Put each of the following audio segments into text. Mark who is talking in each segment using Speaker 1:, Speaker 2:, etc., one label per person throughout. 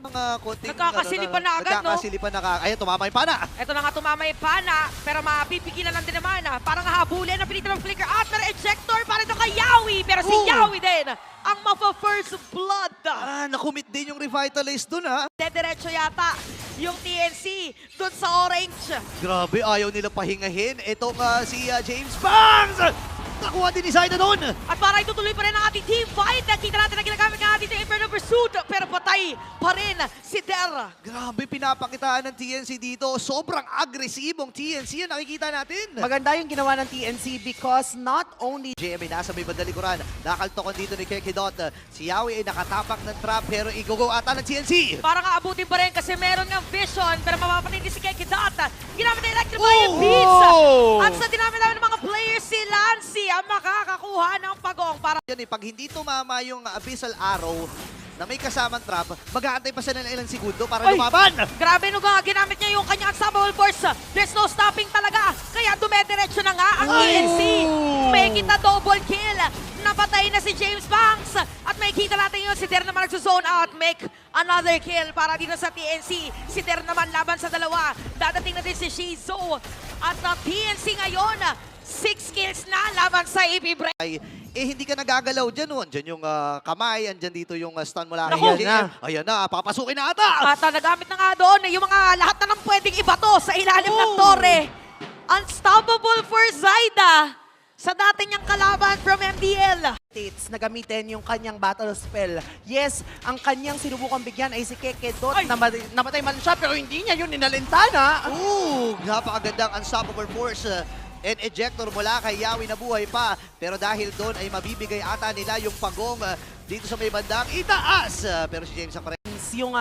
Speaker 1: Mga konting
Speaker 2: Nagkakasilipan na agad, no?
Speaker 1: Nagkakasilipan na Ayan, tumama yung pana.
Speaker 2: Ito na nga tumama yung pana, pero mapipigilan lang din naman. Parang habulin, napilitan ng flicker out, pero ejector para ito kay Yawi. Pero si Yawi din ang first blood.
Speaker 1: Nakumit din yung Revitalize dun, ha?
Speaker 2: Dediretso yata yung TNC dun sa orange.
Speaker 1: Grabe, ayaw nila pahingahin. Itong si James Bangs! Nakuha din ni Zaida doon.
Speaker 2: At para itutuloy pa rin ang ating team fight. Nakita natin na ginagamit nga dito yung Inferno Pursuit, pero patay pa rin si Der.
Speaker 1: Grabe, pinapakitaan ng TNC dito. Sobrang agresibong TNC yung nakikita natin.
Speaker 3: Maganda yung ginawa ng TNC because not only
Speaker 1: JM ay nasa may bandalikuran. Nakaltokan dito ni Kekidot. Si Yawi ay nakatapak ng trap pero igugo ata ng TNC.
Speaker 2: Parang aabutin pa rin kasi meron ng vision, pero mapapatay din si Kekidot. Ginamit na Electrifying Beats. At sa dinami ng mga players, si Lancy ang makakakuha ng pagong para...
Speaker 1: Yan pag hindi tumama yung Abyssal Arrow na may kasamang trap, mag-aantay pa siya ng ilang segundo para lumaban.
Speaker 2: Grabe no nga, ginamit niya yung kanyang unstoppable force. There's no stopping talaga. Kaya dumediretso na nga ang TNC. May kita double kill. Napatay na si James Banks. At may kita natin yun, si Der naman nagsusone out. Make another kill para dito sa TNC. Si Der naman laban sa dalawa. Dadating na din si Shizu. At ang TNC ngayon, 6 kills na laban sa AP Bren.
Speaker 1: Hindi ka nagagalaw dyan. Andyan yung kamay, andyan dito yung stun mula
Speaker 2: Naku!
Speaker 1: kay JM. Ayan na, papasukin na ata.
Speaker 2: At nagamit na nga doon yung mga lahat na ng pwedeng ibato sa ilalim ng torre. Unstoppable for Zaida sa dati niyang kalaban from MDL.
Speaker 3: states na gamitin yung kanyang battle spell. Yes, ang kanyang sinubukang bigyan ay si Kekidot na namatay man siya pero hindi niya yun inalintana.
Speaker 1: Napakagandang unstoppable force. And ejector mula kay Yawi na buhay pa. Pero dahil doon ay mabibigay ata nila yung pagong dito sa may bandang itaas. Pero si James ang pareho.
Speaker 3: Yung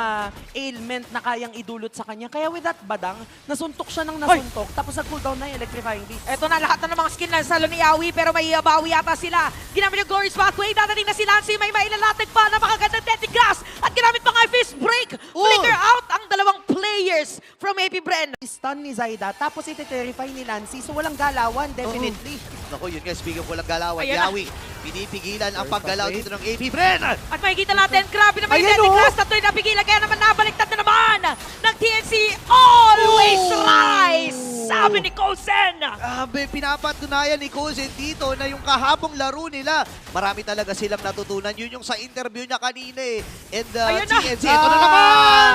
Speaker 3: ailment na kayang idulot sa kanya. Kaya with that badang, nasuntok siya ng nasuntok. Tapos nag-cooldown na yung Electrifying Beast.
Speaker 2: Ito na lahat na ng mga skill na sa ni Yawi pero may bawi yata sila. Ginamit yung Glorious Pathway. Dadating na si Lancy. May mailalatag pa. Napakagandang Deadly Grass. At ginamit pa nga yung Fist Break. Flicker out ang dalawang players from AP Bren.
Speaker 3: Stun ni Zaida. Tapos ite-terrify ni Lancy. So walang galawan, definitely.
Speaker 1: Naku, yun nga, speaking of walang galawan,
Speaker 2: Ayan
Speaker 1: Yawi, pinipigilan ang paggalaw dito ng AP Bren.
Speaker 2: At makikita natin, grabe naman yung Deadly Grass. Tatlo'y napigilan. Kaya naman nabaliktad na naman ng TNC. Always rise! Sabi ni Coulson.
Speaker 1: Pinapatunayan ni Coulson dito na yung kahabang laro nila, marami talaga silang natutunan. Yun yung sa interview niya kanina eh. And TNC, ito na naman!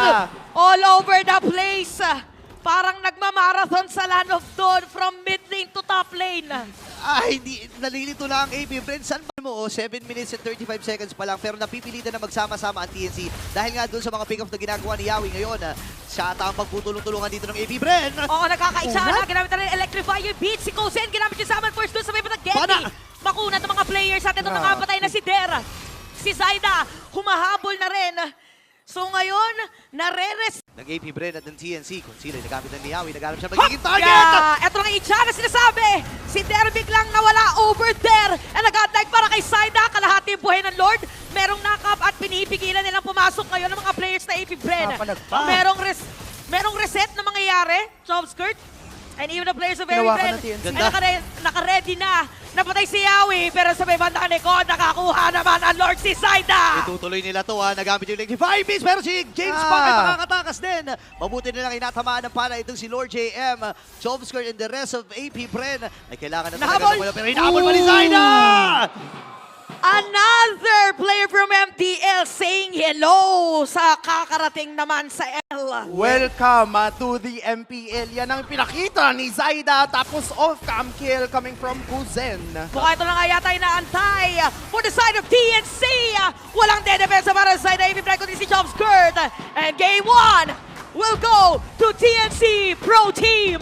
Speaker 2: All over the place. Parang nagmamarathon sa Land of Dawn from mid lane to top lane.
Speaker 1: Hindi, nalilito na ang AP Bren. Saan ba mo? 7 minutes and 35 seconds pa lang pero napipilitan na magsama-sama ang TNC dahil nga doon sa mga pick-off na ginagawa ni Yawi ngayon. Siya ata ang magputulong-tulungan dito ng AP Bren.
Speaker 2: Oo, nagkakaisa na. Ginamit na rin Electrify yung beat. Si Coulson, ginamit yung Summon Force doon sa may Getty. Makunat ng mga players. At ito nakapatay na si Der. Si Zaida, humahabol na rin. So ngayon, nare-res...
Speaker 1: Nag-AP Bren at ng TNC. Kung sila nagamit ng Yawi, nagamit siya magiging target!
Speaker 2: Ito nga itcha na sinasabi. Si Der biglang nawala over there. And nag-attack para kay Zaida. Kalahati buhay ng Lord. Merong knock-up at pinipigilan nilang pumasok ngayon ng mga players na AP Bren. Merong reset na mangyayari. Job skirt. And even the players of AP Bren ay naka-ready na. Napatay si Yawi, pero sa may bandang likod, nakakuha naman ang Lord si Zaida.
Speaker 1: Itutuloy nila to nagamit yung Electrify Beast, pero si James Pang ay makakatakas din. Mabuti nilang inatamaan ng pala itong si Lord JM, Chomsker and the rest of AP Bren. Ay kailangan na talaga ng pero hinahabol pa ni Zaida!
Speaker 2: Another player from MDL saying hello sa kakarating naman sa L.
Speaker 3: Welcome to the MPL. Yan ang pinakita ni Zaida. Tapos off-cam kill coming from Kuzen.
Speaker 2: Mukha ito na nga yata inaantay for the side of TNC. Walang dedepensa para sa side na Bren kundi si Chomskirt. And game 1 will go to TNC Pro Team.